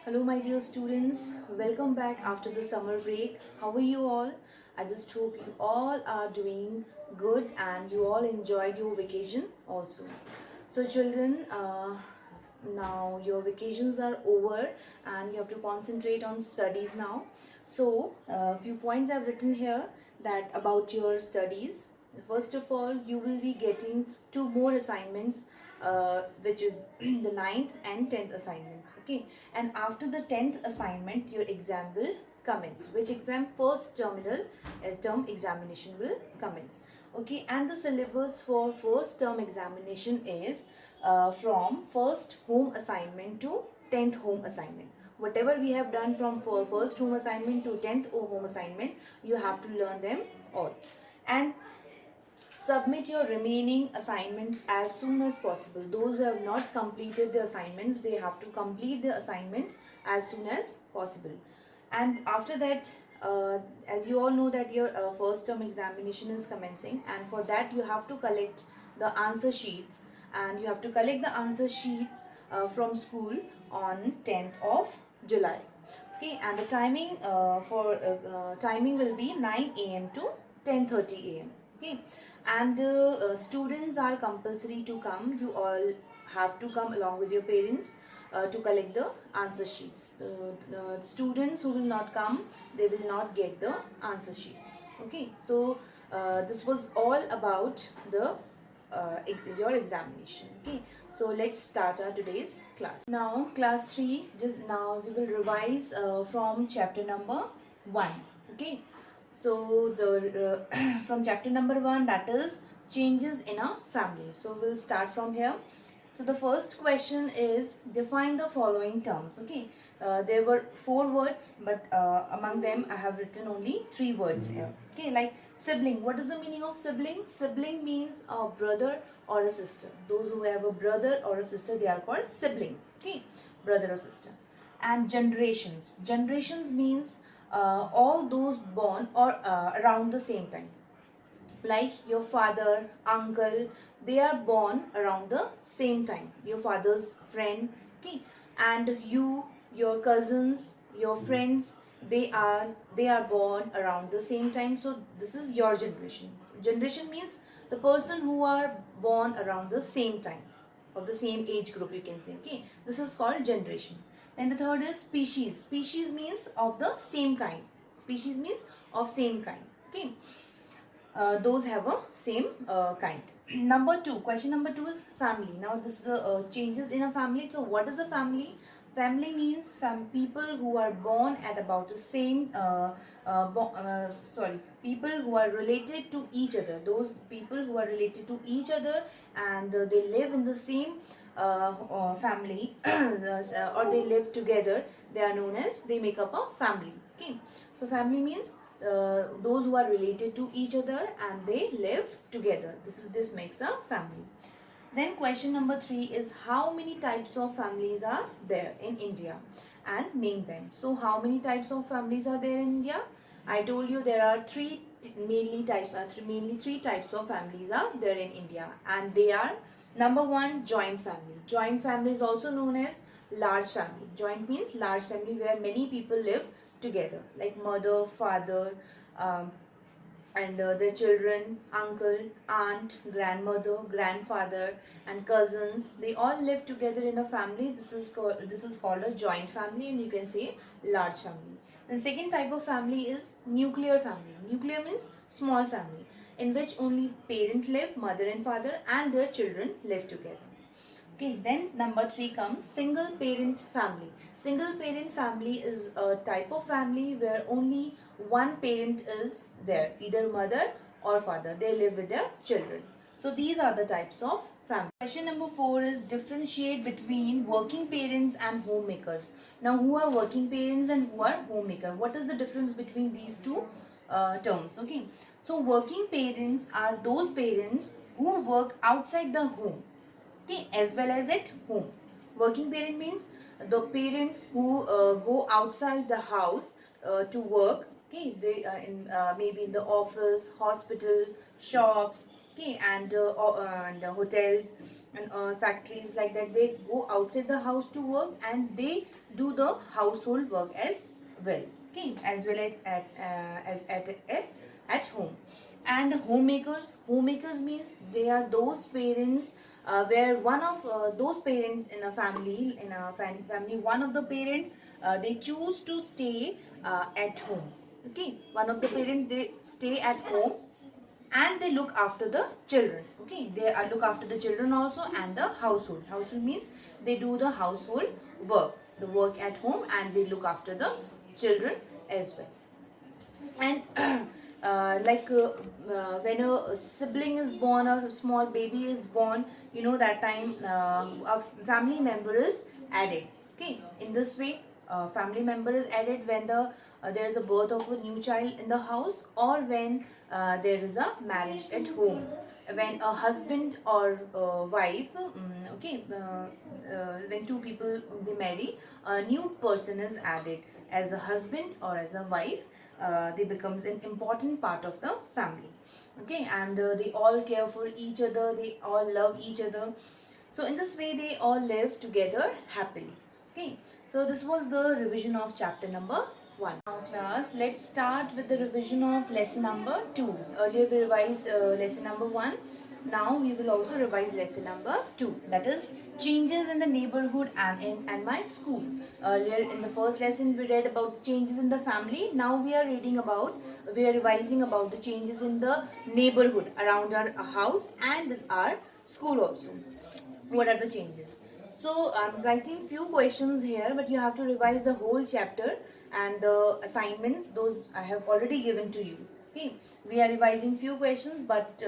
Hello, my dear students. Welcome back after the summer break. How are you all? I just hope you all are doing good and you all enjoyed your vacation also. So, children, now your vacations are over and you have to concentrate on studies now. So, a few points I've written here that about your studies. First of all, you will be getting two more assignments, which is the ninth and 10th assignment. Okay, and after the 10th assignment, your exam will commence. Which exam? First term examination will commence. Okay, and the syllabus for first term examination is from first home assignment to 10th home assignment. Whatever we have done from first home assignment to 10th home assignment, you have to learn them all. And submit your remaining assignments as soon as possible. Those who have not completed the assignments, they have to complete the assignment as soon as possible. And after that, as you all know that your first term examination is commencing, and for that you have to collect the answer sheets, and you have to collect the answer sheets from school on 10th of July. Okay, and the timing timing will be 9 a.m. to 10:30 a.m. Okay, and students are compulsory to come. You all have to come along with your parents to collect the answer sheets. Students who will not come, they will not get the answer sheets. Okay, so this was all about the your examination. Okay, so let's start our today's class. Now class 3, just now we will revise from chapter number 1. Okay, so the from chapter number 1, that is changes in a family. So we'll start from here. So the first question is define the following terms. Okay, there were 4 words, but among them I have written only 3 words here. Okay, like sibling. What is the meaning of sibling? Sibling means a brother or a sister. Those who have a brother or a sister, they are called sibling. Okay, brother or sister. And generations. Generations means all those born or around the same time, like your father, uncle, they are born around the same time, your father's friend. Okay, and you, your cousins, your friends, they are born around the same time. So this is your generation. Generation means the person who are born around the same time, of the same age group, you can say. Okay, this is called generation. Then the third is species. Species means of the same kind. Species means of same kind. Okay, those have a same kind. Number 2, question number 2 is family. Now this is the changes in a family. So what is a family? Family means people who are born at about the same people who are related to each other. Those people who are related to each other, and they live in the same family or they live together, they are known as, they make up a family. Okay, so family means those who are related to each other and they live together. This makes a family. Then question number 3 is how many types of families are there in India, and name them. So how many types of families are there in India? I told you there are mainly three types of families are there in India, and they are: number 1, joint family. Joint family is also known as large family. Joint means large family where many people live together, like mother, father, um, and their children, uncle, aunt, grandmother, grandfather, and cousins. They all live together in a family. This is called a joint family, and you can say large family. Then second type of family is nuclear family. Nuclear means small family, in which only parent live, mother and father, and their children live together. Okay, then number 3 comes single parent family. Single parent family is a type of family where only one parent is there, either mother or father. They live with their children. So these are the types of family. Question number 4 is differentiate between working parents and homemakers. Now, who are working parents and who are homemaker? What is the difference between these two terms? Okay, so working parents are those parents who work outside the home, okay, as well as at home. Working parent means the parent who go outside the house to work. Okay, they in maybe in the office, hospital, shops, okay, and hotels. and factories like that, they go outside the house to work and they do the household work as well. Okay, as well at home. And homemakers means they are those parents where one of those parents in a family, family, one of the parent they choose to stay at home. Okay, one of the parents, they stay at home and they look after the children. Okay, they look after the children also and the household means they do the household work, the work at home, and they look after the children as well. And when a sibling is born, a small baby is born, you know, that time a family member is added. Okay, in this way family member is added when there is a birth of a new child in the house, or when there is a marriage at home, when a husband or wife, when two people they marry, a new person is added as a husband or as a wife. They becomes an important part of the family. Okay, and they all care for each other, they all love each other. So in this way they all live together happily. Okay, so this was the revision of chapter number 1. Now class, let's start with the revision of lesson number 2. Earlier we revised lesson number 1. Now we will also revise lesson number 2, that is changes in the neighborhood and my school. Earlier in the first lesson we read about the changes in the family. Now we are revising about the changes in the neighborhood around our house and our school also. What are the changes? So I'm writing few questions here, but you have to revise the whole chapter, and the assignments, those I have already given to you. Okay, we are revising few questions, but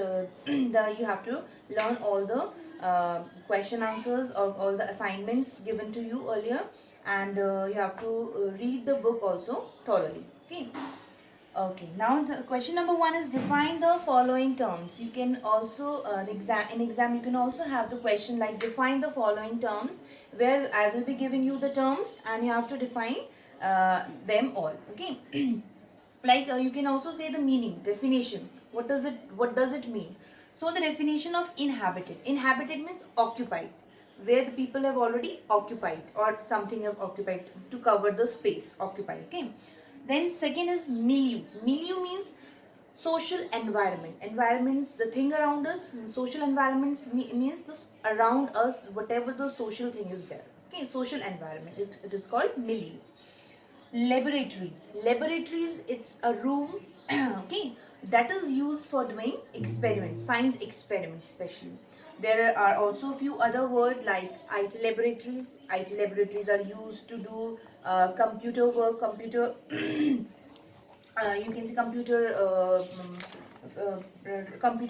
you have to learn all the question answers of all the assignments given to you earlier, and you have to read the book also thoroughly. Okay. Okay, now the question number 1 is define the following terms. You can also, in exam you can also have the question like define the following terms, where I will be giving you the terms and you have to define them all. Okay, like you can also say the meaning, definition. What does it mean? So the definition of inhabited. Inhabited means occupied, where the people have already occupied or something have occupied, to cover the space, occupied. Okay. Then second is milieu. Milieu means social environment. Environments, the thing around us. Social environments means this around us, whatever the social thing is there. Okay, social environment. It is called milieu. Laboratories. Laboratories, it's a room, okay, that is used for doing experiments, science experiments especially. There are also a few other words like IT laboratories. IT laboratories are used to do computer work, computer you can say computer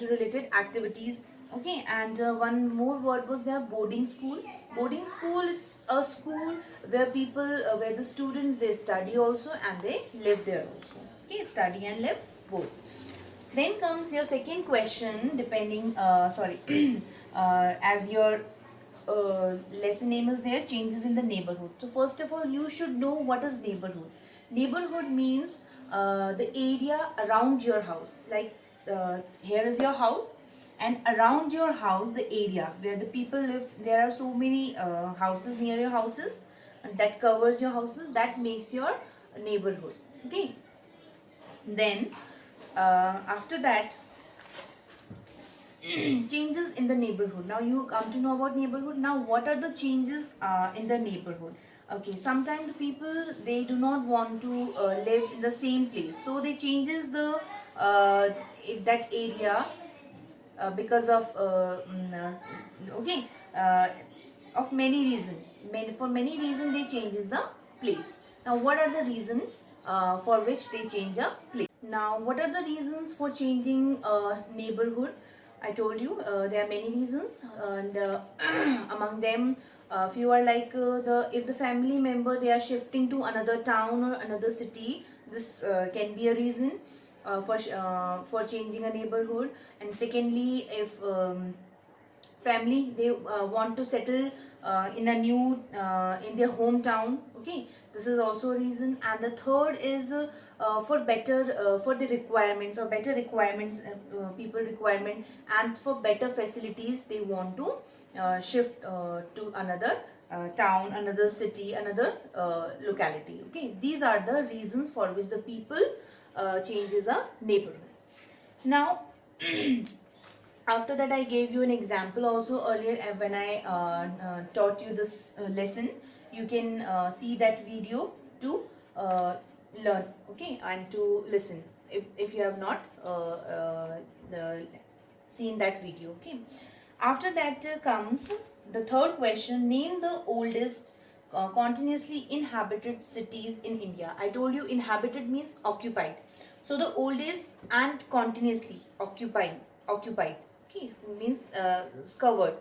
related activities. Okay, and one more word was there, boarding school. Boarding school, it's a school where people where the students, they study also and they live there also. Okay, study and live both. Then comes your second question, depending as your lesson name is there, changes in the neighborhood. So first of all, you should know what is neighborhood. Neighborhood means the area around your house. Like here is your house, and around your house, the area where the people live, there are so many houses near your houses, and that covers your houses, that makes your neighborhood. Okay, then after that, changes in the neighborhood. Now you come to know about neighborhood. Now what are the changes in the neighborhood? Okay, sometimes the people, they do not want to live in the same place, so they changes the that area because of okay, of many reasons. For many reasons they changes the place. Now what are the reasons for which they change a place? Now what are the reasons for changing neighborhood? I told you there are many reasons, and among them few are like if the family member, they are shifting to another town or another city, this can be a reason for changing a neighborhood. And secondly, if family, they want to settle in a new in their hometown. Okay, this is also a reason. And the third is for better for the requirements, or better requirements, people requirement, and for better facilities, they want to shift to another town, another city, another locality. Okay, these are the reasons for which the people changes a neighborhood. Now, after that, I gave you an example also earlier when I taught you this lesson. You can see that video to uh, learn, okay, and to listen if you have not seen that video, okay. After that comes the third question: name the oldest continuously inhabited cities in India. I told you inhabited means occupied. So the oldest and continuously occupied. Okay, so means covered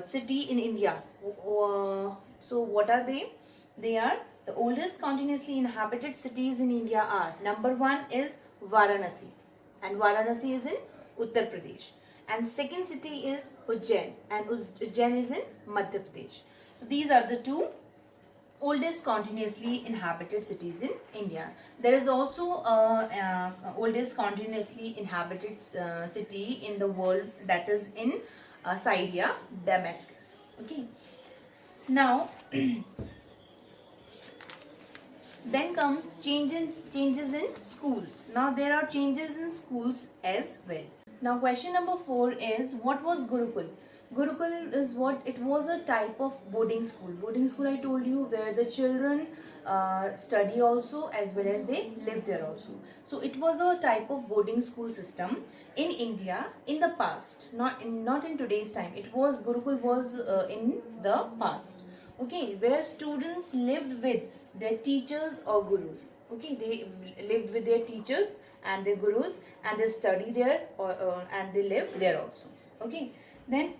city in India. So what are they? They are the oldest continuously inhabited cities in India are: number one is Varanasi, and Varanasi is in Uttar Pradesh. And second city is Ujjain, and Ujjain is in Madhya Pradesh. So these are the two oldest continuously inhabited cities in India. There is also oldest continuously inhabited city in the world, that is in Syria, Damascus. Okay. Now, then comes changes in schools. Now there are changes in schools as well. Now question number 4 is, what was Gurukul? Gurukul is what? It was a type of boarding school. Boarding school, I told you, where the children study also as well as they live there also. So it was a type of boarding school system in India in the past, not in today's time. It was Gurukul was in the past. Okay, where students lived with their teachers or gurus. Okay, they lived with their teachers and their gurus, and they study there and they live there also. Okay, then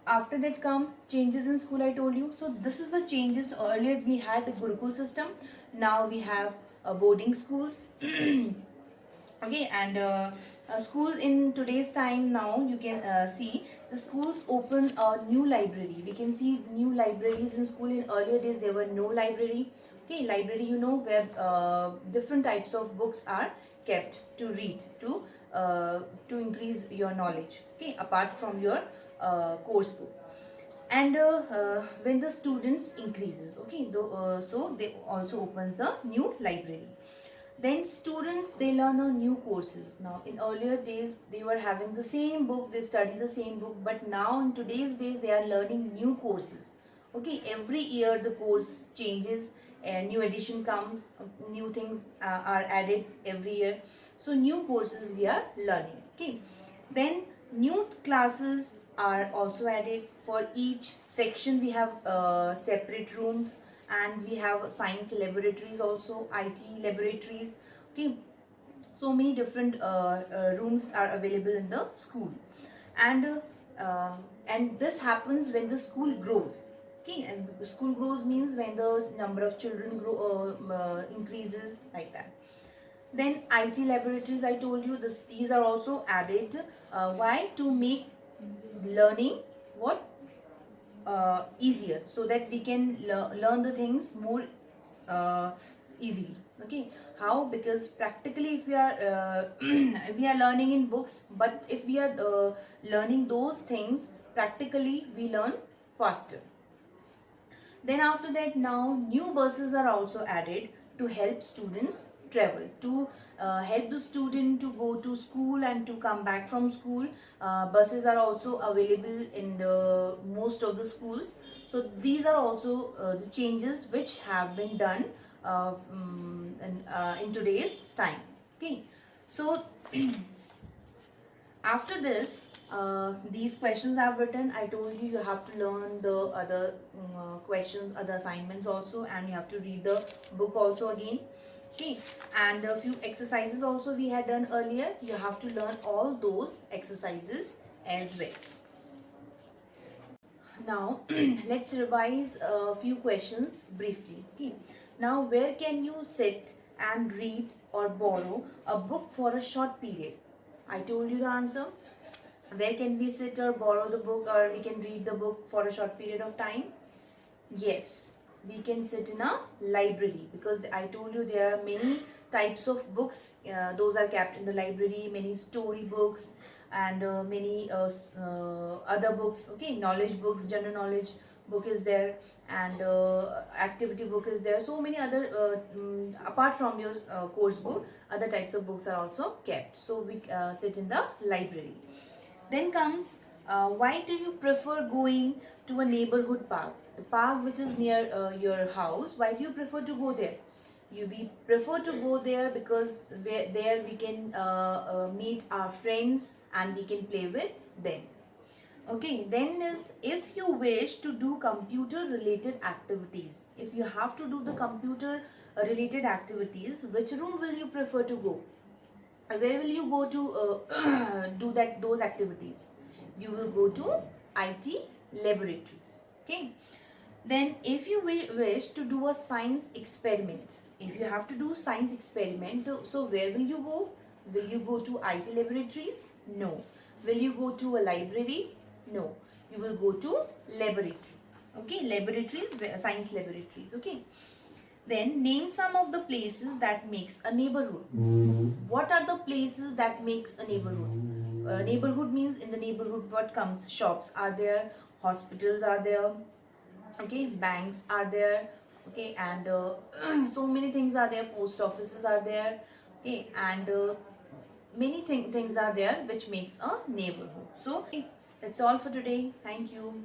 after that come changes in school, I told you. So this is the changes. Earlier we had the Gurukul system, now we have boarding schools. Okay, and schools in today's time, now you can see the schools open a new library. We can see new libraries in school. In earlier days there were no library. Okay, library, you know, where different types of books are kept to read, to increase your knowledge, okay, apart from your course book. And when the students increases, okay, so they also opens the new library. Then students, they learn on new courses. Now in earlier days they were having the same book, they study the same book, but now in today's days they are learning new courses. Okay, every year the course changes, a new edition comes, new things are added every year. So new courses we are learning. Okay, then new classes are also added. For each section we have separate rooms, and we have science laboratories also, IT laboratories. Okay, so many different rooms are available in the school. And and this happens when the school grows. Okay, and school grows means when the number of children increases, like that. Then IT laboratories, I told you, these are also added. Why? To make learning what easier, so that we can learn the things more easily. Okay, how? Because practically if we are we are learning in books, but if we are learning those things practically, we learn faster. Then after that, now new buses are also added to help students travel, to help the student to go to school and to come back from school. Buses are also available in most of the schools. So these are also the changes which have been done in today's time. Okay, so after this, these questions I have written. I told you, you have to learn the other questions, other assignments also, and you have to read the book also again. Okay, and a few exercises also we had done earlier. You have to learn all those exercises as well. Now let's revise a few questions briefly. Okay, now where can you sit and read or borrow a book for a short period? I told you the answer. Where can we sit or borrow the book, or we can read the book for a short period of time? Yes, we can sit in a library, because I told you there are many types of books. Those are kept in the library, many story books, and many other books. Okay, knowledge books, general knowledge book is there, and activity book is there. So many other apart from your course book, other types of books are also kept. So we sit in the library. Then comes, why do you prefer going to a neighborhood park? The park which is near your house, why do you prefer to go there? We prefer to go there because there we can meet our friends and we can play with them. Okay, then is, if you wish to do computer related activities, if you have to do the computer related activities, which room will you prefer to go? Where will you go to do those activities? You will go to IT laboratories. Okay, then if you wish to do a science experiment, if you have to do science experiment, so where will you go? Will you go to IT laboratories? No. Will you go to a library? No. You will go to laboratory. Okay, laboratories, science laboratories. Okay, then name some of the places that makes a neighborhood. What are the places that makes a neighborhood? Neighborhood means, in the neighborhood what comes? Shops are there, hospitals are there, okay, banks are there, okay, and so many things are there, post offices are there, okay, and many things are there which makes a neighborhood. So that's all for today. Thank you.